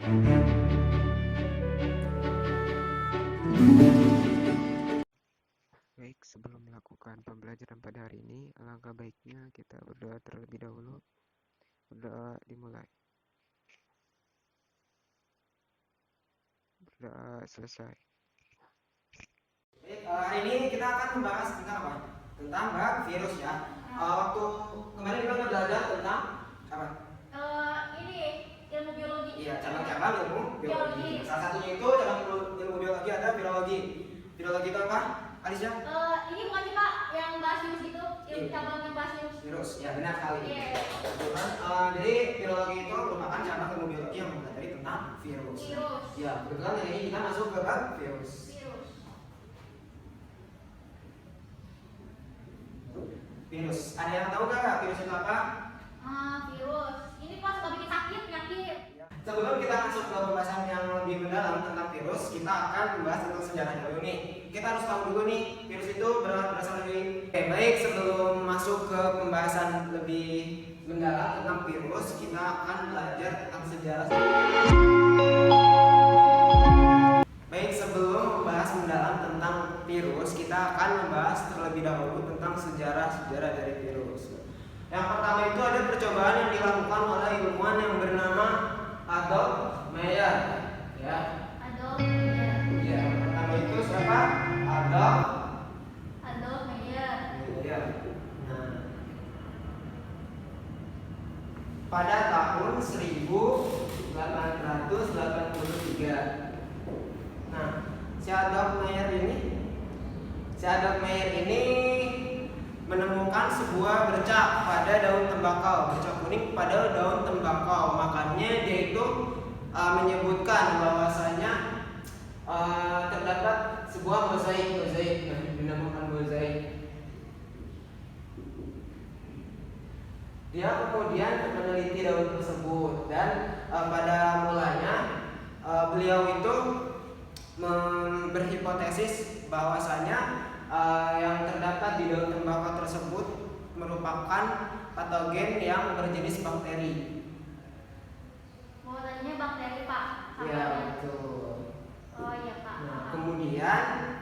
Baik, sebelum melakukan pembelajaran pada hari ini, alangkah baiknya kita berdoa terlebih dahulu. Berdoa dimulai. Berdoa selesai. Hari ini kita akan membahas tentang apa? Tentang virus ya. Waktu kemarin kita udah belajar tentang apa? Ini ilmu biologi. Iya, cabang-cabang ilmu biologi. Salah satunya itu cabang ilmu biologi ada virologi. Virologi itu apa? Alisya? Ini bukan sih Pak yang bahas virus gitu, ilmu cabang yang bahas virus. Virus, ya benar sekali. Iya. Jadi virologi itu merupakan cabang ilmu biologi yang mempelajari tentang virus. Ya, kebetulan hari ini kita masuk ke bab virus. Virus. Ada yang tahu nggak virus itu apa? Virus. Ini Pak suka bikin sakit, penyakit. Sebelum kita masuk ke pembahasan yang lebih mendalam tentang virus, kita akan membahas tentang sejarahnya dulu nih. Kita harus tahu dulu nih, virus itu berasal dari. Baik, sebelum masuk ke pembahasan lebih mendalam tentang virus, kita akan belajar tentang sejarah. Baik, sebelum membahas mendalam tentang virus, kita akan membahas terlebih dahulu tentang sejarah dari virus. Yang pertama itu ada percobaan yang dilakukan oleh ilmuwan yang bernama Adolf Meyer, ya. Adolf Meyer. Ya, yang pertama itu siapa? Adolf Meyer. Ya. Nah, pada tahun 1883. Nah, si Adolf Meyer ini menemukan sebuah bercak pada daun tembakau, bercak kuning pada daun tembakau. Makanya dia itu menyebutkan bahwasanya terdapat sebuah mozaik, dinamakan mozaik. Dia kemudian meneliti daun tersebut dan pada mulanya beliau itu berhipotesis bahwasanya yang terdapat di daun tembakau tersebut merupakan patogen yang berjenis bakteri. Mau tanya bakteri Pak? Ya, betul. Oh iya Pak. Nah, kemudian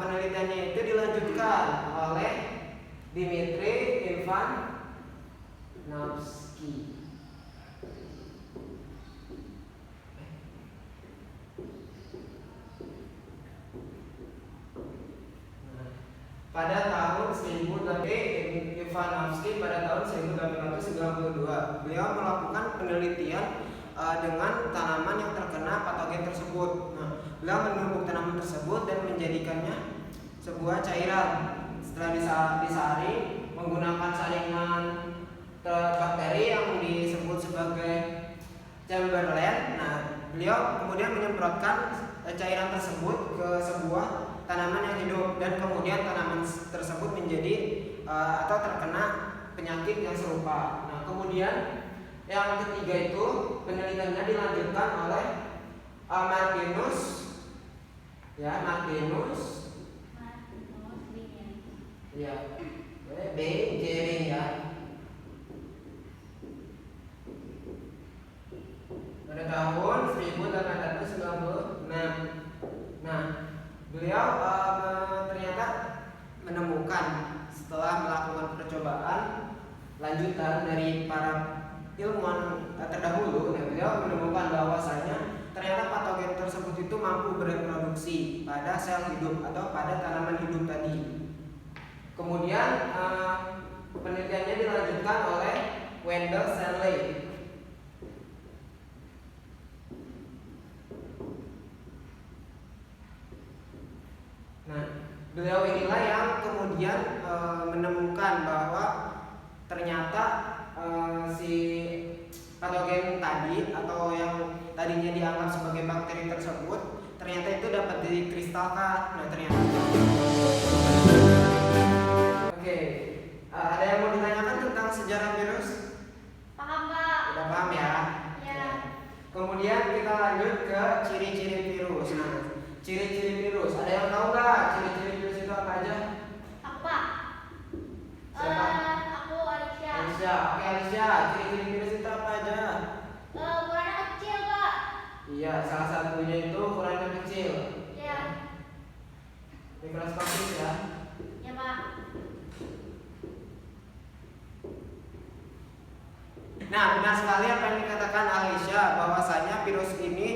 penelitiannya itu dilanjutkan oleh Dmitri Ivanovsky. Pada tahun 1892, beliau melakukan penelitian dengan tanaman yang terkena patogen tersebut. Nah, beliau menumbuk tanaman tersebut dan menjadikannya sebuah cairan. Setelah disaring menggunakan saringan bakteri yang disebut sebagai Chamberlain. Nah, beliau kemudian menyemprotkan cairan tersebut ke sebuah tanaman yang hidup dan kemudian tanaman tersebut menjadi atau terkena penyakit yang serupa. Nah, kemudian yang ketiga itu penelitiannya dilanjutkan oleh Martinus B. Jering ya. Pada tahun 1896. Nah, beliau ternyata menemukan setelah melakukan percobaan lanjutan dari para ilmuwan terdahulu, beliau menemukan bahwasanya ternyata patogen tersebut itu mampu bereproduksi pada sel hidup atau pada tanaman hidup tadi. Kemudian penelitiannya dilanjutkan oleh Wendell Stanley. Nah, beliau inilah yang kemudian menemukan bahwa ternyata si patogen tadi atau yang tadinya dianggap sebagai bakteri tersebut ternyata itu dapat dikristalkan. Nah, ternyata. Oke, ada yang mau ditanyakan tentang sejarah virus? Paham Pak? Udah paham ya? Ya. Kemudian kita lanjut ke ciri-ciri virus. Nah, ciri-ciri virus, ada yang tahu nggak ciri-ciri virus itu apa aja? Aku Pak. Siapa? Aku Alicia. Alicia, oke Alicia, ciri-ciri virus itu apa aja? Ukurannya kecil Pak. Ya, salah satunya itu ukurannya kecil. Ya. Mikroskopis ya. Ya, Pak. Nah, benar sekali apa yang dikatakan Alicia, bahwasanya virus ini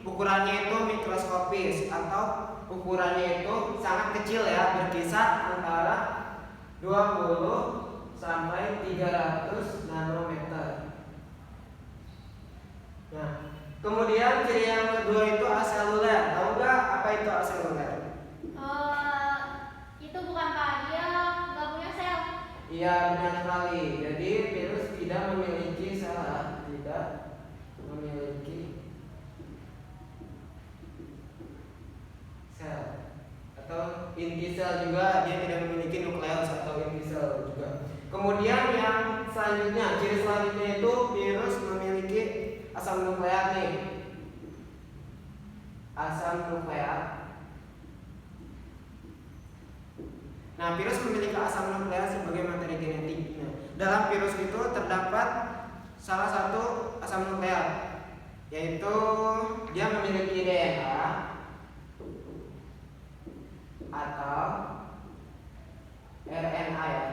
ukurannya itu mikroskopis atau ukurannya itu sangat kecil ya, berkisar antara 20 sampai 300 nanometer. Nah, kemudian ciri yang kedua itu aseluler. Tahu nggak apa itu aseluler? Itu bukan Pak, dia nggak punya sel. Iya, benar sekali. Jadi virus tidak memiliki sel, tidak memiliki sel atau inti sel juga, dia tidak memiliki nukleus atau inti sel juga. Kemudian yang selanjutnya, ciri selanjutnya itu virus memiliki asam nukleat nih. Asam nukleat. Nah, virus memiliki asam nukleat sebagai materi genetik. Nah, dalam virus itu terdapat salah satu asam nukleat, yaitu dia memiliki DNA atau RNA ya.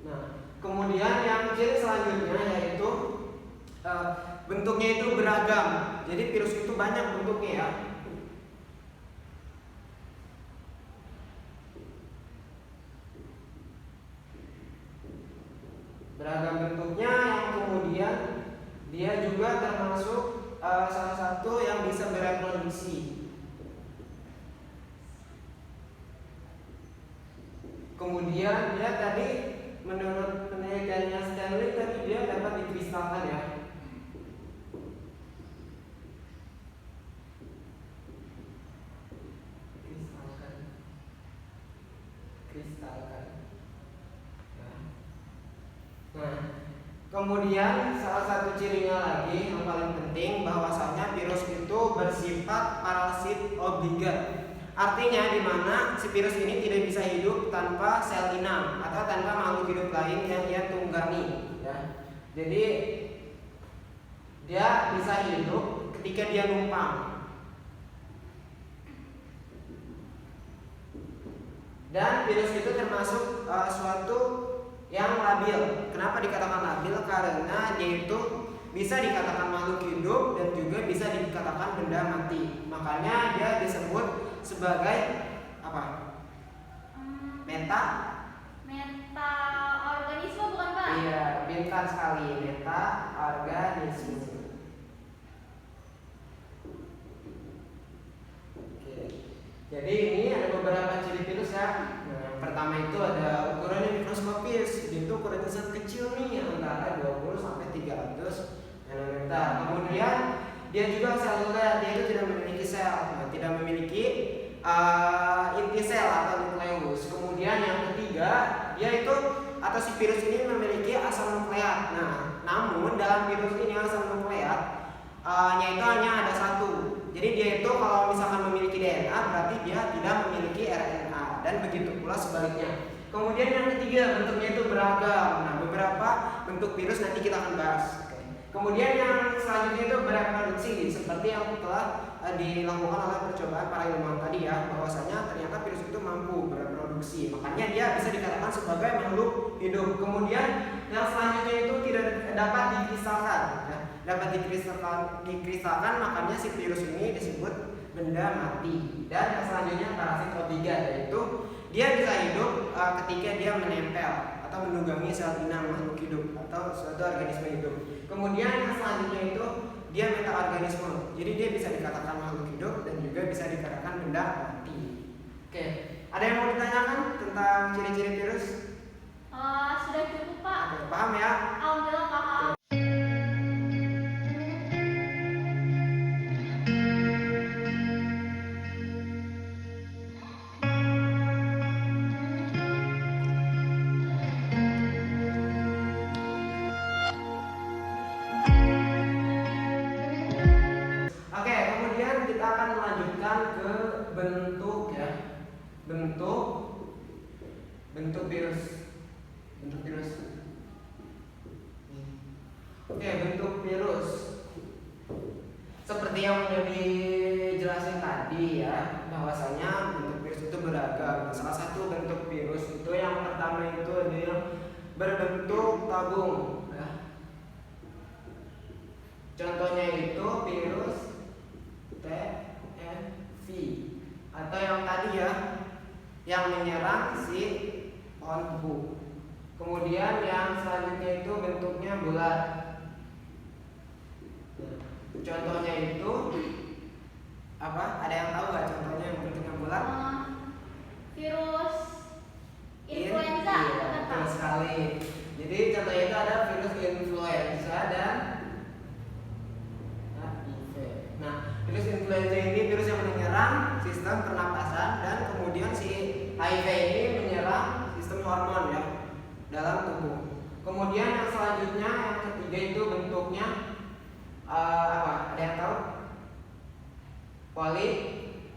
Nah, kemudian yang ciri selanjutnya yaitu bentuknya itu beragam. Jadi virus itu banyak bentuknya ya. Beragam bentuknya, yang kemudian dia juga termasuk salah satu yang bisa bereproduksi. Kemudian dia tadi menurut penelitiannya Stanley tadi dia dapat dikristalkan ya. Kristalkan. Nah, kemudian salah satu cirinya lagi yang paling penting bahwasanya virus itu bersifat parasit obligat. Artinya di mana si virus ini tidak bisa hidup tanpa sel inang atau tanpa makhluk hidup lain yang ia tunggangi ya. Jadi dia bisa hidup ketika dia numpang. Dan virus itu termasuk suatu yang labil. Kenapa dikatakan labil? Karena dia itu bisa dikatakan makhluk hidup dan juga bisa dikatakan benda mati. Makanya dia disebut sebagai apa? Meta organisme bukan Pak? Iya, pintar sekali. Meta organisme. Oke. Jadi ini ada beberapa ciri virus ya. Nah, yang pertama itu ada ukurannya mikroskopis. Itu ukurannya sangat kecil nih, antara 20 sampai 300 nanometer. Kemudian dia juga seluler, dia itu tidak memiliki sel, tidak memiliki inti sel atau nukleus. Kemudian yang ketiga, dia itu atau si virus ini memiliki asam nukleat. Nah, namun dalam virus ini asam nukleat itu hanya ada satu. Jadi dia itu kalau misalkan memiliki DNA berarti dia tidak memiliki RNA, dan begitu pula sebaliknya. Kemudian yang ketiga, bentuknya itu beragam. Nah, beberapa bentuk virus nanti kita akan bahas. Kemudian yang selanjutnya itu bereproduksi, seperti yang telah dilakukan oleh percobaan para ilmuwan tadi ya, bahwasanya ternyata virus itu mampu bereproduksi. Makanya dia bisa dikatakan sebagai makhluk hidup. Kemudian yang selanjutnya itu tidak dapat dikristalkan ya. Dapat dikristalkan, makanya si virus ini disebut benda mati. Dan yang selanjutnya parasit obligat, yaitu dia bisa hidup ketika dia menempel atau menunggangi sel inang makhluk hidup atau suatu organisme hidup. Kemudian yang selanjutnya itu dia metaorganisme. Jadi dia bisa dikatakan makhluk hidup dan juga bisa dikatakan benda mati. Oke, ada yang mau ditanyakan tentang ciri-ciri virus? Sudah cukup Pak. Oke, paham ya? Alhamdulillah paham. Oke, kemudian kita akan melanjutkan ke bentuk ya. Bentuk virus. Bentuk virus. Oke, bentuk virus. seperti yang udah dijelasin tadi ya, bahwasanya bentuk virus itu beragam. Salah satu bentuk virus itu yang pertama itu ada yang berbentuk tabung ya. Contohnya itu virus TNV atau yang tadi ya, yang menyerang si onbu. Kemudian yang selanjutnya itu bentuknya bulat. Contohnya itu apa? Ada yang tahu nggak contohnya yang bentuknya bulat? Virus influenza. Iya, betul sekali. Jadi contohnya itu ada virus influenza dan HIV. Nah, virus influenza ini virus yang menyerang sistem pernapasan, dan kemudian si HIV ini menyerang sistem hormon ya dalam tubuh. Kemudian yang selanjutnya yang ketiga itu bentuknya apa? Ada yang tahu? Polyhedra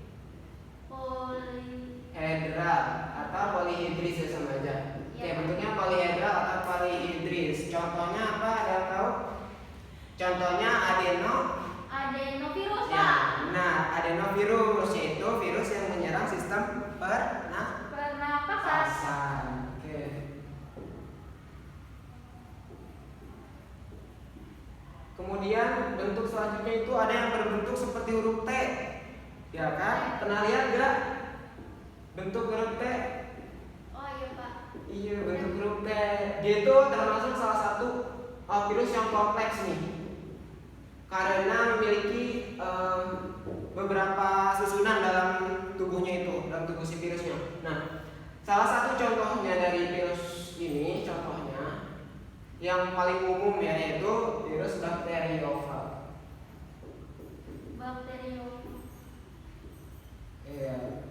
atau polyhedris ya, sama aja. Oke, bentuknya polyhedra atau polyhedris. Contohnya apa? Ada yang tahu? Contohnya adenovirus, ya. Pak. Nah, adenovirus yaitu virus yang menyerang sistem pernapasan. Oke. Kemudian bentuk selanjutnya itu ada yang berbentuk seperti huruf T. Ya kan? Pernah lihat nggak bentuk huruf T? Oh iya, Pak. Iya, bentuk huruf T. Dia itu termasuk salah satu virus yang kompleks nih, karena memiliki beberapa susunan dalam tubuhnya itu, dalam tubuh si virusnya. Nah, salah satu contohnya dari virus ini, contohnya yang paling umum ya, yaitu virus bakteriofag. Iya,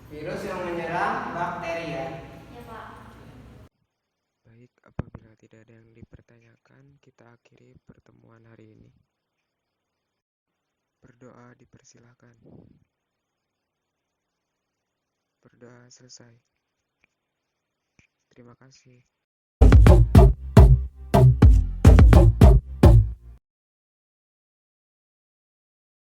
virus yang menyerang bakteri ya. Ya, Pak. Baik, apabila tidak ada yang dipertanyakan, kita akhiri pertemuan hari ini. Berdoa dipersilahkan. Berdoa selesai. Terima kasih.